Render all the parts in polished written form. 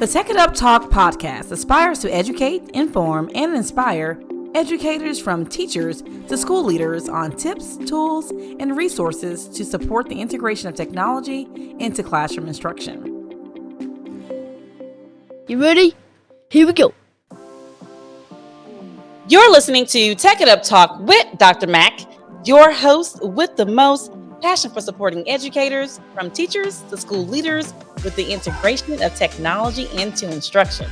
The Tech It Up Talk podcast aspires to educate, inform, and inspire educators from teachers to school leaders on tips, tools, and resources to support the integration of technology into classroom instruction. You ready? Here we go. You're listening to Tech It Up Talk with Dr. Mac, your host with the most passion for supporting educators from teachers to school leaders with the integration of technology into instruction.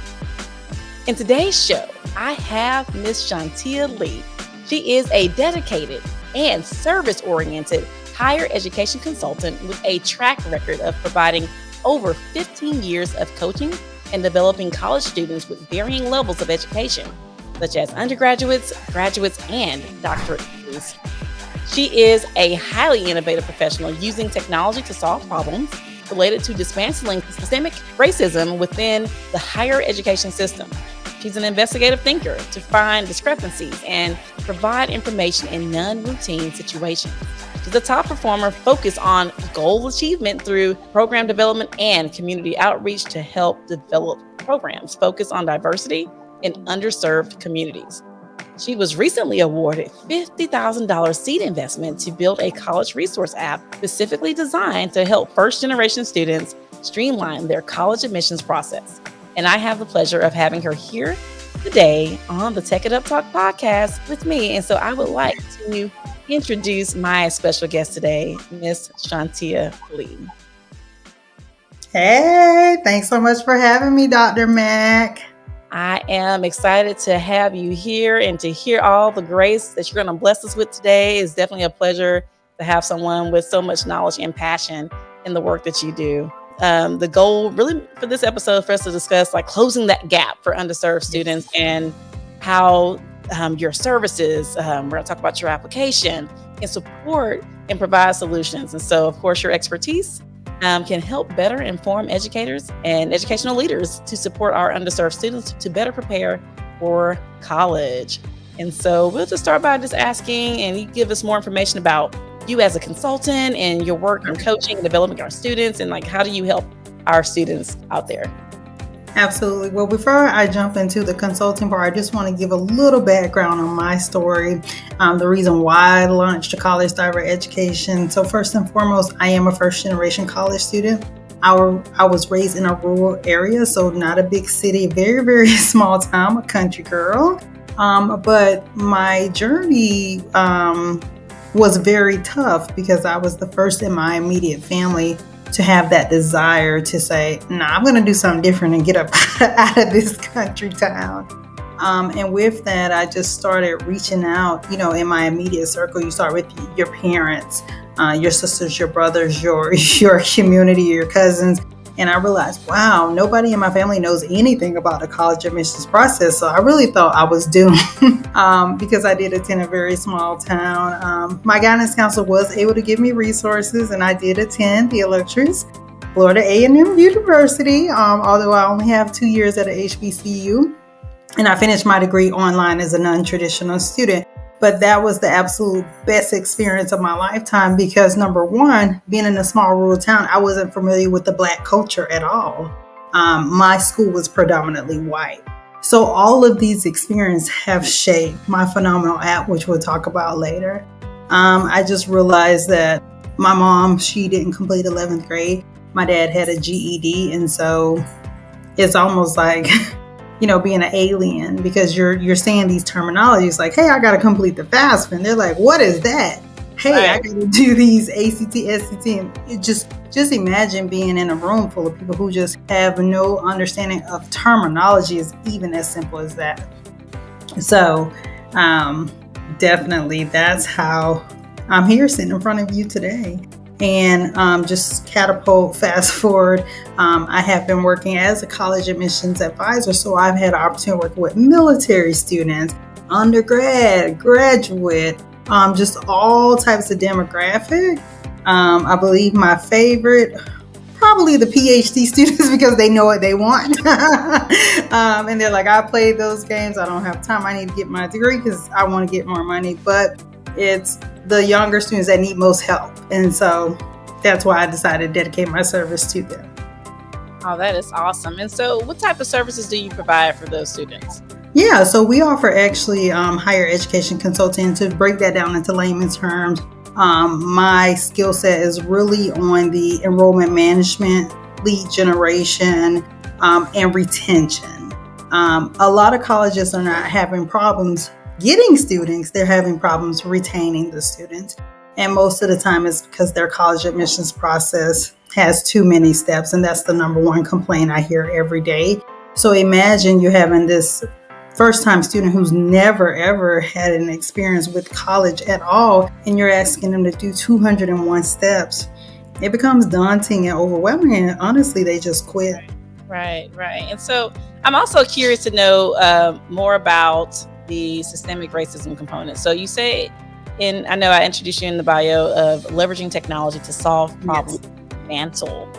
In today's show, I have Miss Shawntia Lee. She is a dedicated and service-oriented higher education consultant with a track record of providing over 15 years of coaching and developing college students with varying levels of education, such as undergraduates, graduates, and doctorate degrees. She is a highly innovative professional using technology to solve problems related to dismantling systemic racism within the higher education system. She's an investigative thinker to find discrepancies and provide information in non-routine situations. She's a top performer focused on goal achievement through program development and community outreach to help develop programs focused on diversity in underserved communities. She was recently awarded $50,000 seed investment to build a college resource app specifically designed to help first-generation students streamline their college admissions process. And I have the pleasure of having her here today on the Tech It Up Talk podcast with me. And so I would like to introduce my special guest today, Miss Shawntia Lee. Hey, thanks so much for having me, Dr. Mac. I am excited to have you here and to hear all the grace that you're going to bless us with today. It's definitely a pleasure to have someone with so much knowledge and passion in the work that you do. The goal really for this episode for us to discuss like closing that gap for underserved students and how your services, we're going to talk about your application, can support and provide solutions. And so, of course, your expertise can help better inform educators and educational leaders to support our underserved students to better prepare for college. And so we'll just start by just asking, and you give us more information about you as a consultant and your work in coaching and developing our students, and like how do you help our students out there? Absolutely. Well, before I jump into the consulting part, I just want to give a little background on my story, the reason why I launched a college direct education. So first and foremost, I am a first generation college student. I was raised in a rural area, so not a big city, very, very small town, a country girl. But my journey was very tough because I was the first in my immediate family to have that desire to say, I'm going to do something different and get up out of this country town. And with that, I just started reaching out, in my immediate circle. You start with your parents, your sisters, your brothers, your community, your cousins. And I realized, wow, nobody in my family knows anything about the college admissions process. So I really thought I was doomed because I did attend a very small town. My guidance counselor was able to give me resources, and I did attend the illustrious Florida A&M University, although I only have 2 years at a HBCU. And I finished my degree online as a non-traditional student. But that was the absolute best experience of my lifetime because, number one, being in a small rural town, I wasn't familiar with the Black culture at all. My school was predominantly white. So all of these experiences have shaped my phenomenal app, which we'll talk about later. I just realized that my mom, she didn't complete 11th grade. My dad had a GED. And so it's almost like being an alien because you're saying these terminologies like, hey, I got to complete the FAFSA. And they're like, what is that? Hey, right. I got to do these ACT, SAT. And it just imagine being in a room full of people who just have no understanding of terminology is even as simple as that. So definitely that's how I'm here sitting in front of you today. And just catapult, fast forward, I have been working as a college admissions advisor. So I've had an opportunity to work with military students, undergrad, graduate, just all types of demographic. I believe my favorite, probably the PhD students because they know what they want. And they're like, I played those games. I don't have time. I need to get my degree because I want to get more money. But it's the younger students that need most help. And so that's why I decided to dedicate my service to them. Oh, that is awesome. And so, what type of services do you provide for those students? Yeah, so we offer actually higher education consulting. To break that down into layman's terms, my skill set is really on the enrollment management, lead generation, and retention. A lot of colleges are not having problems getting students, they're having problems retaining the students. And most of the time it's because their college admissions process has too many steps. And that's the number one complaint I hear every day. So imagine you're having this first time student who's never ever had an experience with college at all, and you're asking them to do 201 steps. It becomes daunting and overwhelming, and honestly, they just quit. Right, right. And so I'm also curious to know more about the systemic racism component. So you say, I know I introduced you in the bio of leveraging technology to solve problems, dismantle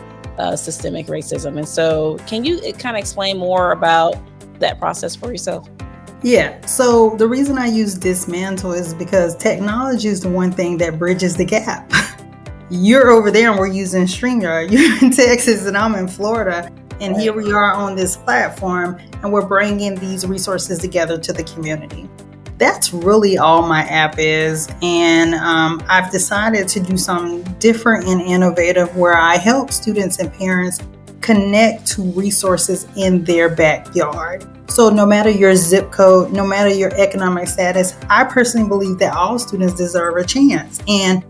systemic racism. And so can you kind of explain more about that process for yourself? Yeah, so the reason I use dismantle is because technology is the one thing that bridges the gap. You're over there and we're using StreamYard. You're in Texas and I'm in Florida. And here we are on this platform and we're bringing these resources together to the community. That's really all my app is. And I've decided to do something different and innovative where I help students and parents connect to resources in their backyard. So no matter your zip code, no matter your economic status, I personally believe that all students deserve a chance. And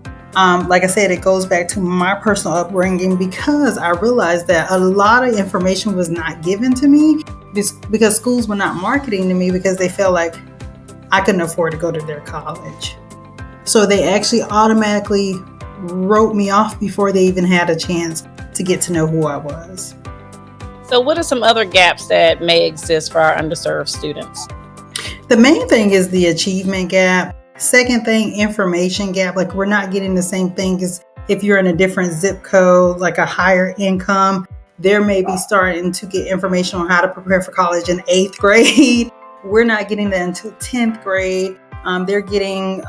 like I said, it goes back to my personal upbringing because I realized that a lot of information was not given to me because schools were not marketing to me because they felt like I couldn't afford to go to their college. So they actually automatically wrote me off before they even had a chance to get to know who I was. So what are some other gaps that may exist for our underserved students? The main thing is the achievement gap. Second thing, information gap. Like we're not getting the same thing as if you're in a different zip code, like a higher income. They're maybe starting to get information on how to prepare for college in 8th grade. We're not getting that until 10th grade. They're getting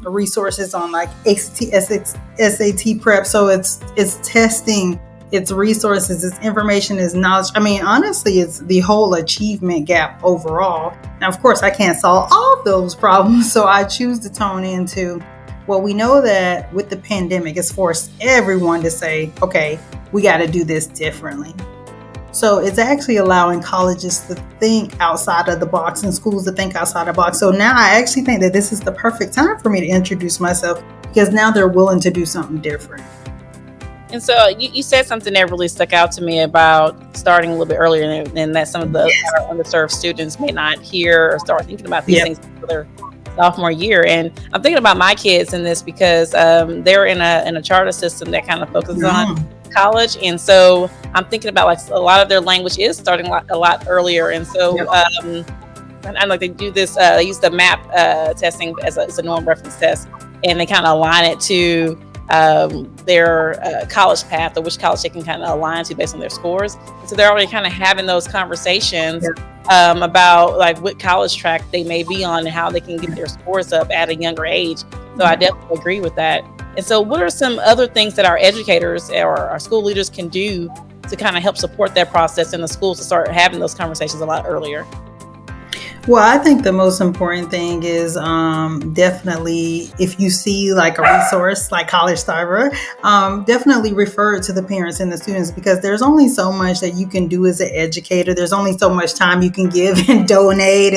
resources on like SAT prep. So it's testing, it's resources, it's information, it's knowledge. I mean, honestly, it's the whole achievement gap overall. Now, of course, I can't solve all of those problems. So I choose to tone into, well, we know that with the pandemic, it's forced everyone to say, okay, we got to do this differently. So it's actually allowing colleges to think outside of the box and schools to think outside the box. So now I actually think that this is the perfect time for me to introduce myself because now they're willing to do something different. And so you said something that really stuck out to me about starting a little bit earlier and that some of the underserved students may not hear or start thinking about these things for their sophomore year. And I'm thinking about my kids in this because they're in a charter system that kind of focuses on college. And so I'm thinking about like a lot of their language is starting a lot earlier. And so I like they do this, they use the MAP testing as a norm reference test, and they kind of align it to their college path or which college they can kind of align to based on their scores. So they're already kind of having those conversations about like what college track they may be on and how they can get their scores up at a younger age. So I definitely agree with that. And so what are some other things that our educators or our school leaders can do to kind of help support that process in the schools to start having those conversations a lot earlier? Well, I think the most important thing is definitely if you see like a resource like College Cyber, definitely refer it to the parents and the students because there's only so much that you can do as an educator. There's only so much time you can give and donate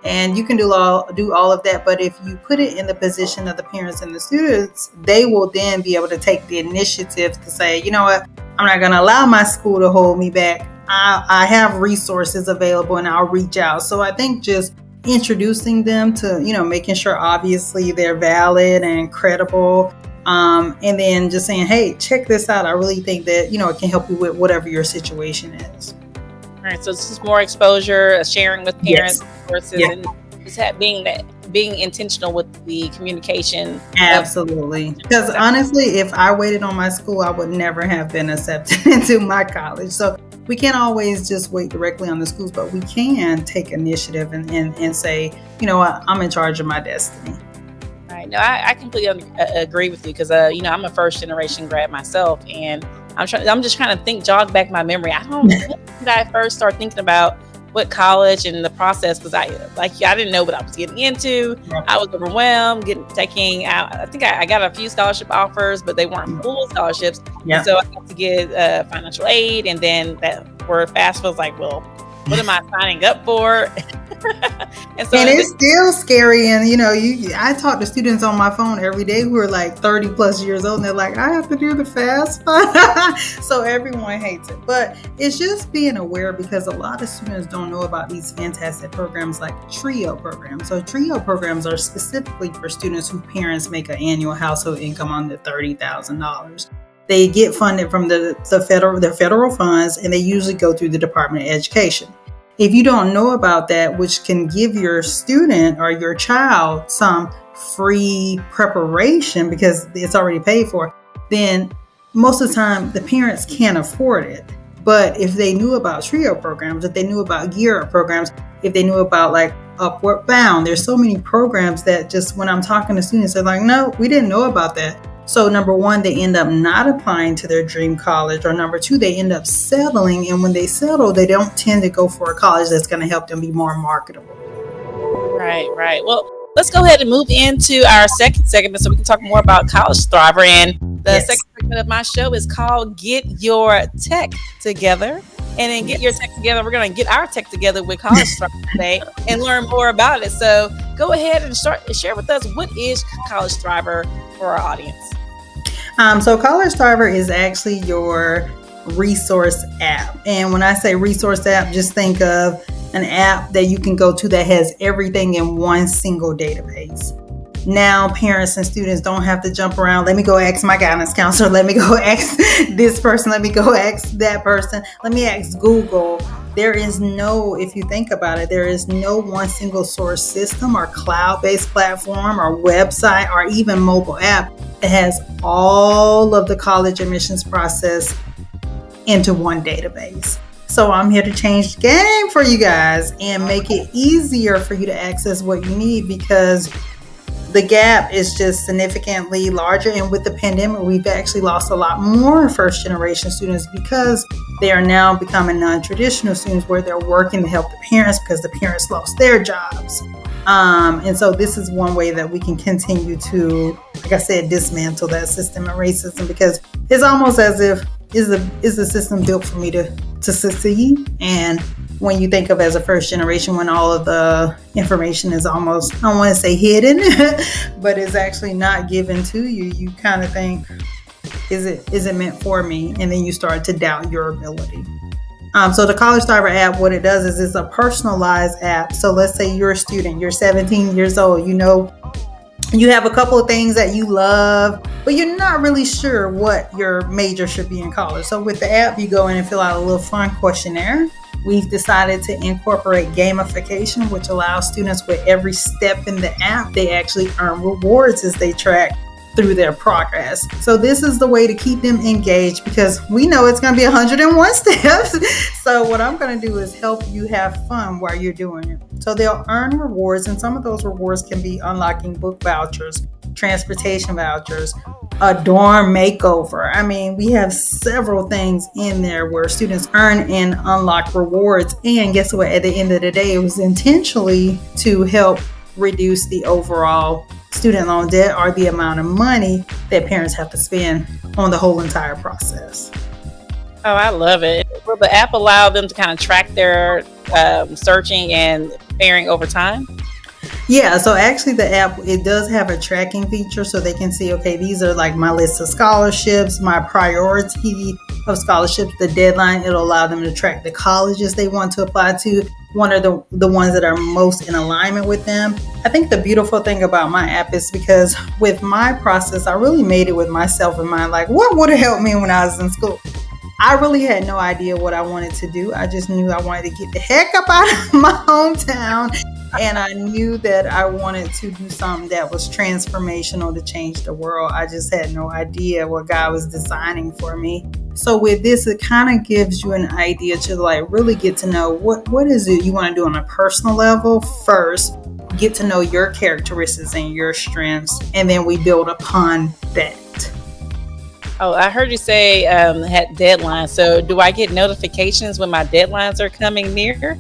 and you can do all of that. But if you put it in the position of the parents and the students, they will then be able to take the initiative to say, you know what, I'm not going to allow my school to hold me back. I have resources available and I'll reach out. So I think just introducing them to, making sure obviously they're valid and credible. And then just saying, hey, check this out. I really think that, it can help you with whatever your situation is. All right. So this is more exposure, sharing with parents, resources, and just being intentional with the communication. Absolutely. Because honestly, if I waited on my school, I would never have been accepted into my college. So we can't always just wait directly on the schools, but we can take initiative and say, you know what, I'm in charge of my destiny. Right. No, I completely agree with you because, I'm a first generation grad myself. And I'm just trying to jog back my memory. I don't when did I first start thinking about what college and the process, because I didn't know what I was getting into. I was overwhelmed, taking out. I think I got a few scholarship offers, but they weren't full scholarships. Yeah. So I had to get financial aid, and then that word FAFSA was like, well, what am I signing up for? and it's still scary. And I talk to students on my phone every day who are like 30 plus years old, and they're like, I have to do the FAFSA. So everyone hates it, but it's just being aware, because a lot of students don't know about these fantastic programs like TRIO programs. So TRIO programs are specifically for students whose parents make an annual household income under $30,000. They get funded from their federal funds, and they usually go through the Department of Education. If you don't know about that, which can give your student or your child some free preparation because it's already paid for, then most of the time the parents can't afford it. But if they knew about TRIO programs, if they knew about Gear Up programs, if they knew about like Upward Bound, there's so many programs that just when I'm talking to students, they're like, no, we didn't know about that. So number one, they end up not applying to their dream college, or number two, they end up settling. And when they settle, they don't tend to go for a college that's going to help them be more marketable. Right. Well, let's go ahead and move into our second segment so we can talk more about College Thriver. And the second segment of my show is called Get Your Tech Together. And then Get Your Tech Together, we're going to get our tech together with College Thriver today and learn more about it. So go ahead and share with us, what is College Thriver for our audience? So College Thriver is actually your resource app. And when I say resource app, just think of an app that you can go to that has everything in one single database. Now parents and students don't have to jump around. Let me go ask my guidance counselor. Let me go ask this person. Let me go ask that person. Let me ask Google. There is no, if you think about it, there is no one single source system or cloud-based platform or website or even mobile app that has all of the college admissions process into one database. So I'm here to change the game for you guys and make it easier for you to access what you need, because the gap is just significantly larger. And with the pandemic, we've actually lost a lot more first generation students because they are now becoming non-traditional students where they're working to help the parents because the parents lost their jobs. And so this is one way that we can continue to, like I said, dismantle that system of racism, because it's almost as if, is the system built for me to succeed? And when you think of as a first generation, when all of the information is almost, I don't want to say hidden, but it's actually not given to you, you kind of think, is it meant for me? And then you start to doubt your ability. So the College Thriver app, what it does is it's a personalized app. So let's say you're a student, you're 17 years old, you have a couple of things that you love, but you're not really sure what your major should be in college. So with the app, you go in and fill out a little fun questionnaire. We've decided to incorporate gamification, which allows students with every step in the app, they actually earn rewards as they track through their progress. So this is the way to keep them engaged, because we know it's going to be 101 steps. So what I'm going to do is help you have fun while you're doing it. So they'll earn rewards, and some of those rewards can be unlocking book vouchers, transportation vouchers, a dorm makeover. I mean, we have several things in there where students earn and unlock rewards. And guess what? At the end of the day, it was intentionally to help reduce the overall student loan debt, or the amount of money that parents have to spend on the whole entire process. Oh, I love it. Will the app allow them to kind of track their searching and faring over time? Yeah, so actually the app, it does have a tracking feature, so they can see, okay, these are like my list of scholarships, my priority of scholarships, the deadline. It'll allow them to track the colleges they want to apply to. One of the ones that are most in alignment with them. I think the beautiful thing about my app is because with my process, I really made it with myself in mind. Like, what would have helped me when I was in school? I really had no idea what I wanted to do. I just knew I wanted to get the heck up out of my hometown. And I knew that I wanted to do something that was transformational to change the world. I just had no idea what God was designing for me. So with this, it kind of gives you an idea to like really get to know what is it you want to do on a personal level first, get to know your characteristics and your strengths, and then we build upon that. Oh, I heard you say had deadlines. So do I get notifications when my deadlines are coming near?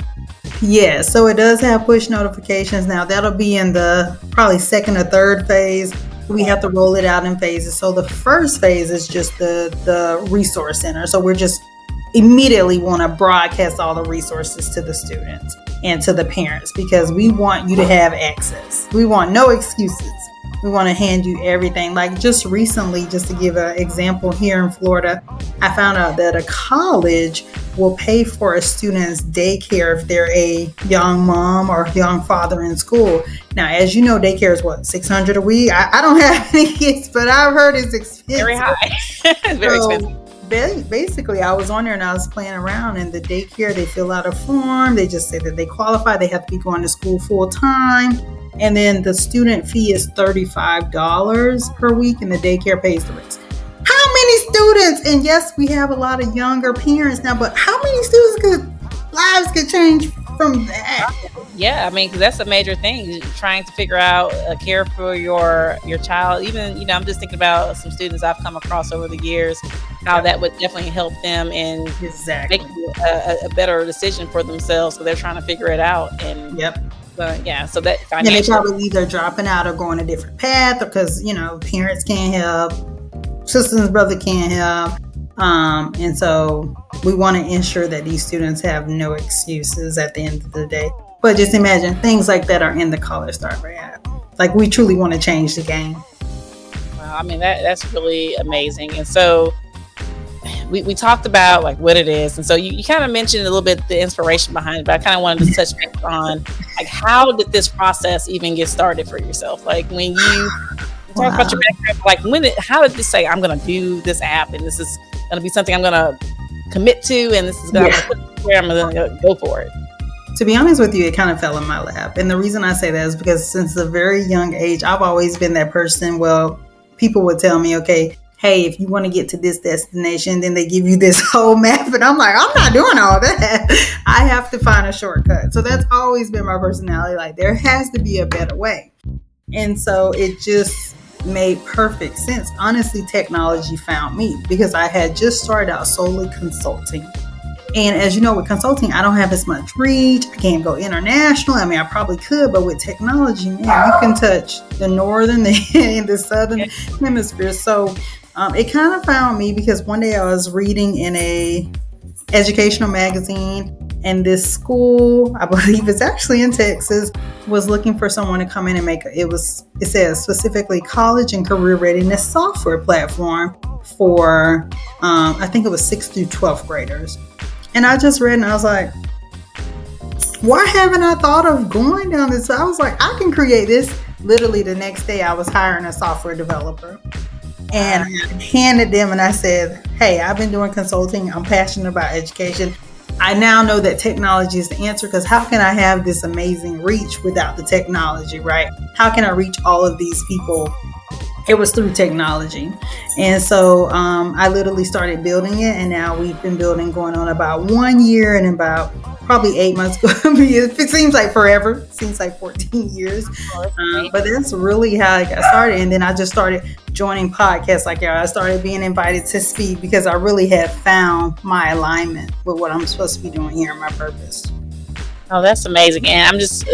Yeah, so it does have push notifications. Now that'll be in the probably second or third phase. We have to roll it out in phases. So the first phase is just the resource center. So we're just immediately want to broadcast all the resources to the students and to the parents because we want you to have access. We want no excuses. We want to hand you everything. Like just recently, just to give an example here in Florida, I found out that a college will pay for a student's daycare if they're a young mom or young father in school. Now, as you know, daycare is what, $600 a week? I don't have any kids, but I've heard it's expensive. Very high. Very expensive. Basically, I was on there and I was playing around, and the daycare, they fill out a form. They just say that they qualify. They have to be going to school full time. And then the student fee is $35 per week, and the daycare pays the rest. How many students? And yes, we have a lot of younger parents now, but how many lives could change from that? Yeah, I mean, 'cause that's a major thing. Trying to figure out care for your child. Even I'm just thinking about some students I've come across over the years, how that would definitely help them in Exactly. making a better decision for themselves. So they're trying to figure it out. And Yep. yeah, so that And they financial. probably either dropping out or going a different path because, parents can't help, sisters and brother can't help. And so we want to ensure that these students have no excuses at the end of the day. But just imagine things like that are in the College Starter app. Like we truly want to change the game. Wow, I mean that's really amazing. And so we talked about like what it is, and so you kind of mentioned a little bit the inspiration behind it, but I kind of wanted to touch base on like how did this process even get started for yourself? Like when you talk about your background, like how did this say I'm going to do this app, and this is going to be something I'm going to commit to, and this is going to go for it. To be honest with you, it kind of fell in my lap. And the reason I say that is because since a very young age, I've always been that person. Well, people would tell me, okay, hey, if you want to get to this destination, then they give you this whole map. And I'm like, I'm not doing all that. I have to find a shortcut. So that's always been my personality. Like there has to be a better way. And so it just made perfect sense. Honestly, technology found me because I had just started out solely consulting. And as you know, with consulting, I don't have as much reach. I can't go international. I mean, I probably could, but with technology, man, you can touch the northern and the southern hemisphere. So it kind of found me because one day I was reading in a educational magazine, and this school, I believe it's actually in Texas, was looking for someone to come in and it says specifically college and career readiness software platform for, I think it was 6th through 12th graders. And I just read and I was like, why haven't I thought of going down this? I was like, I can create this. Literally the next day I was hiring a software developer. And I handed them and I said, hey, I've been doing consulting. I'm passionate about education. I now know that technology is the answer because how can I have this amazing reach without the technology, right? How can I reach all of these people? It was through technology. And so I literally started building it, and now we've been building going on about 1 year, and about probably 8 months. It seems like forever. It seems like 14 years. But that's really how I got started. And then I just started joining podcasts like I started being invited to speak because I really had found my alignment with what I'm supposed to be doing here, my purpose. Oh, that's amazing. And I'm just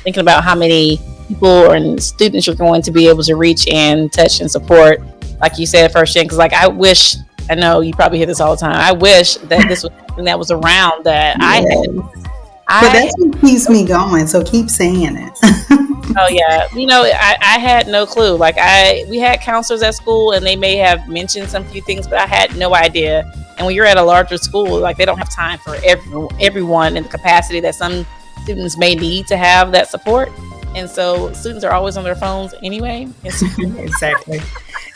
thinking about how many people and students you're going to be able to reach and touch and support, like you said, first gen. Because like I know you probably hear this all the time. I wish that this was something that was around that I had. But that's what keeps me going. So keep saying it. Oh yeah, I had no clue. Like we had counselors at school, and they may have mentioned some few things, but I had no idea. And when you're at a larger school, like they don't have time for everyone in the capacity that some students may need to have that support. And so students are always on their phones anyway. Exactly.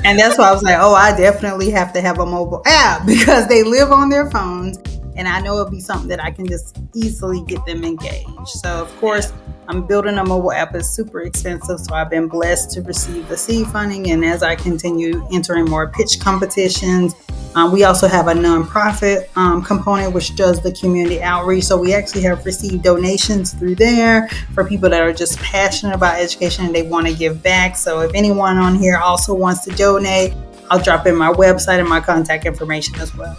And that's why I was like, I definitely have to have a mobile app because they live on their phones. And I know it'll be something that I can just easily get them engaged. So, of course, I'm building a mobile app. It's super expensive. So I've been blessed to receive the seed funding. And as I continue entering more pitch competitions, we also have a nonprofit component which does the community outreach. So we actually have received donations through there for people that are just passionate about education and they want to give back. So if anyone on here also wants to donate, I'll drop in my website and my contact information as well.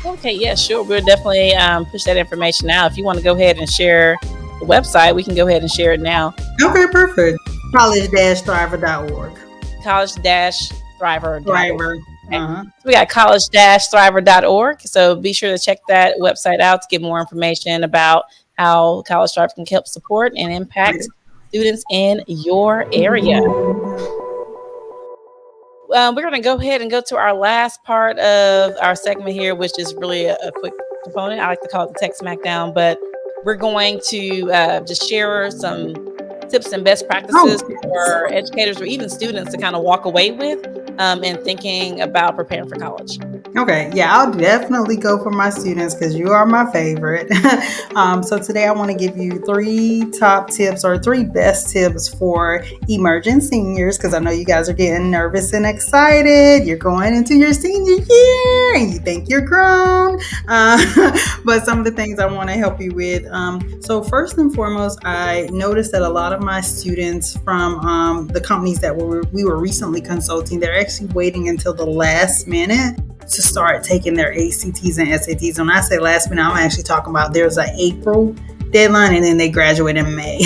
Okay, yeah, sure. We'll definitely push that information now. If you want to go ahead and share the website, we can go ahead and share it now. Okay, perfect. College-thriver.org. College-thriver.org. Thriver. So we got college-thriver.org. So be sure to check that website out to get more information about how College Thriver can help support and impact students in your area. We're going to go ahead and go to our last part of our segment here, which is really a quick component. I like to call it the Tech Smackdown, but we're going to just share some tips and best practices for educators or even students to kind of walk away with in thinking about preparing for college. Okay, yeah, I'll definitely go for my students because you are my favorite. So today I want to give you 3 top tips or 3 best tips for emerging seniors, because I know you guys are getting nervous and excited. You're going into your senior year and you think you're grown. But some of the things I want to help you with. So first and foremost, I noticed that a lot of my students from the companies that we were recently consulting, they're actually waiting until the last minute to start taking their ACTs and SATs. When I say last minute, I'm actually talking about there's an April deadline and then they graduate in May.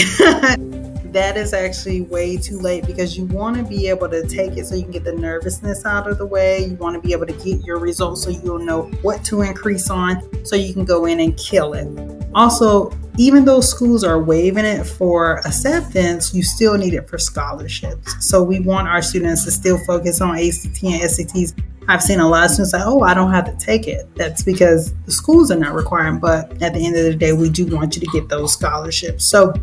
That is actually way too late because you want to be able to take it so you can get the nervousness out of the way. You want to be able to get your results so you'll know what to increase on so you can go in and kill it. Also, even though schools are waiving it for acceptance, you still need it for scholarships. So we want our students to still focus on ACT and SATs. I've seen a lot of students say, I don't have to take it. That's because the schools are not requiring, but at the end of the day, we do want you to get those scholarships. So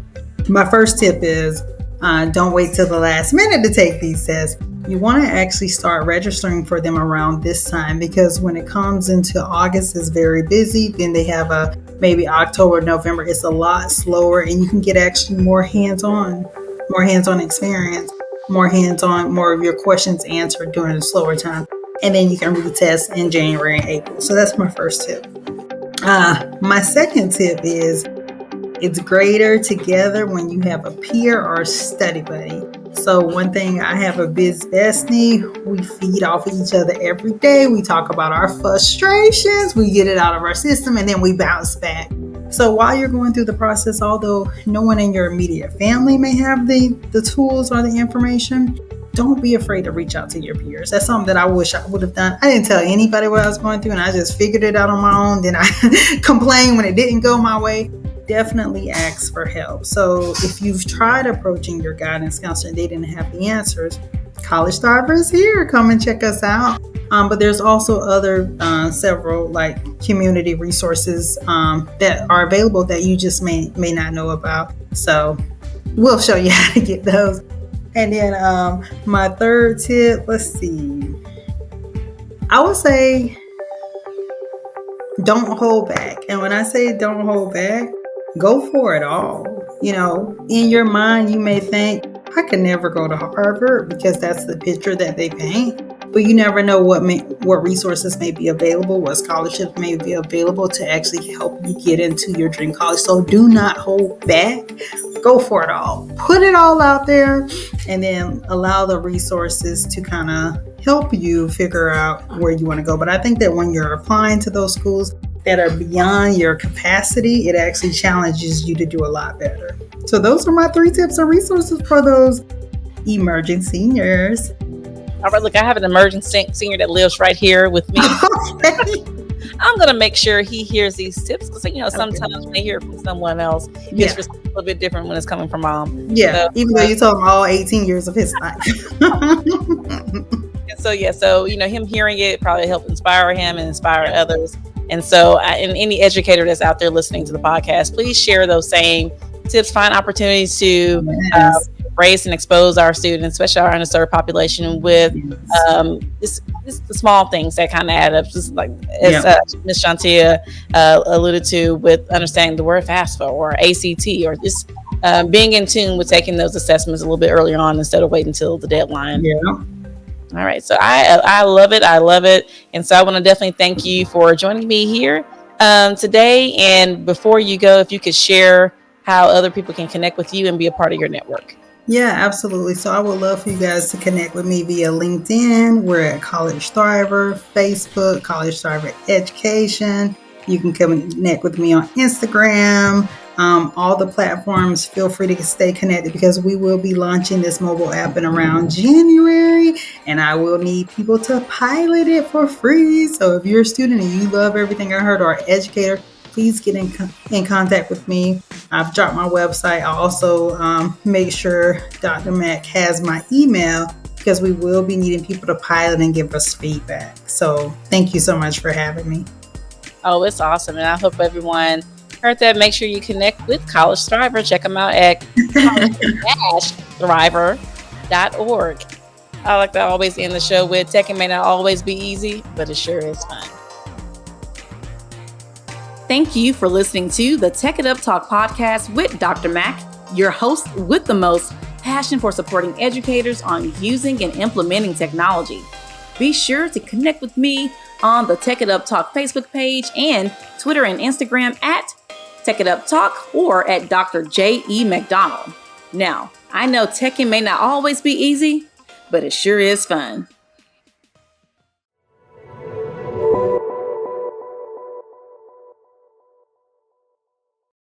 my first tip is don't wait till the last minute to take these tests. You want to actually start registering for them around this time, because when it comes into August, it's very busy. Then they have maybe October, November. It's a lot slower and you can get actually more hands-on experience, more hands-on, more of your questions answered during the slower time. And then you can retest in January and April. So that's my first tip. My second tip is it's greater together when you have a peer or study buddy. So one thing, I have a biz bestie. We feed off of each other every day. We talk about our frustrations. We get it out of our system and then we bounce back. So while you're going through the process, although no one in your immediate family may have the tools or the information, don't be afraid to reach out to your peers. That's something that I wish I would have done. I didn't tell anybody what I was going through and I just figured it out on my own. Then I complained when it didn't go my way. Definitely ask for help. So if you've tried approaching your guidance counselor and they didn't have the answers, College Thriver is here. Come and check us out. But there's also other several like community resources that are available that you just may not know about. So we'll show you how to get those. And then my third tip, let's see. I would say don't hold back. And when I say don't hold back, go for it all. You know, in your mind, you may think, I could never go to Harvard because that's the picture that they paint. But you never know what resources may be available, what scholarships may be available to actually help you get into your dream college. So do not hold back. Go for it all. Put it all out there and then allow the resources to kind of help you figure out where you want to go. But I think that when you're applying to those schools that are beyond your capacity, it actually challenges you to do a lot better. So those are my 3 tips and resources for those emerging seniors. All right, look, I have an emerging senior that lives right here with me. Okay. I'm going to make sure he hears these tips because, you know, sometimes when they hear it from someone else, it's just a little bit different when it's coming from mom. Yeah, so, even though you told him all 18 years of his life. So, you know, him hearing it probably help inspire him and inspire others. And so, and any educator that's out there listening to the podcast, please share those same tips, find opportunities to embrace and expose our students, especially our underserved population, with the small things that kind of add up. Just like as Ms. Shawntia alluded to, with understanding the word FAFSA or ACT, or just being in tune with taking those assessments a little bit earlier on instead of waiting until the deadline. Yeah. All right. So I love it. I love it. And so I want to definitely thank you for joining me here today. And before you go, if you could share how other people can connect with you and be a part of your network. Yeah, absolutely. So I would love for you guys to connect with me via LinkedIn. We're at College Thriver, Facebook, College Thriver Education. You can connect with me on Instagram. All the platforms, feel free to stay connected because we will be launching this mobile app in around January, and I will need people to pilot it for free. So if you're a student and you love everything I heard, or educator, please get in contact with me. I've dropped my website. I also make sure Dr. Mack has my email because we will be needing people to pilot and give us feedback. So thank you so much for having me. Oh, it's awesome. And I hope everyone heard that. Make sure you connect with College Thriver. Check them out at college-thriver.org. I like to always end the show with tech may not always be easy, but it sure is fun. Thank you for listening to the Tech It Up Talk podcast with Dr. Mack, your host with the most passion for supporting educators on using and implementing technology. Be sure to connect with me on the Tech It Up Talk Facebook page and Twitter and Instagram at Tech It Up Talk or at Dr. J.E. McDonald. Now, I know teching may not always be easy, but it sure is fun.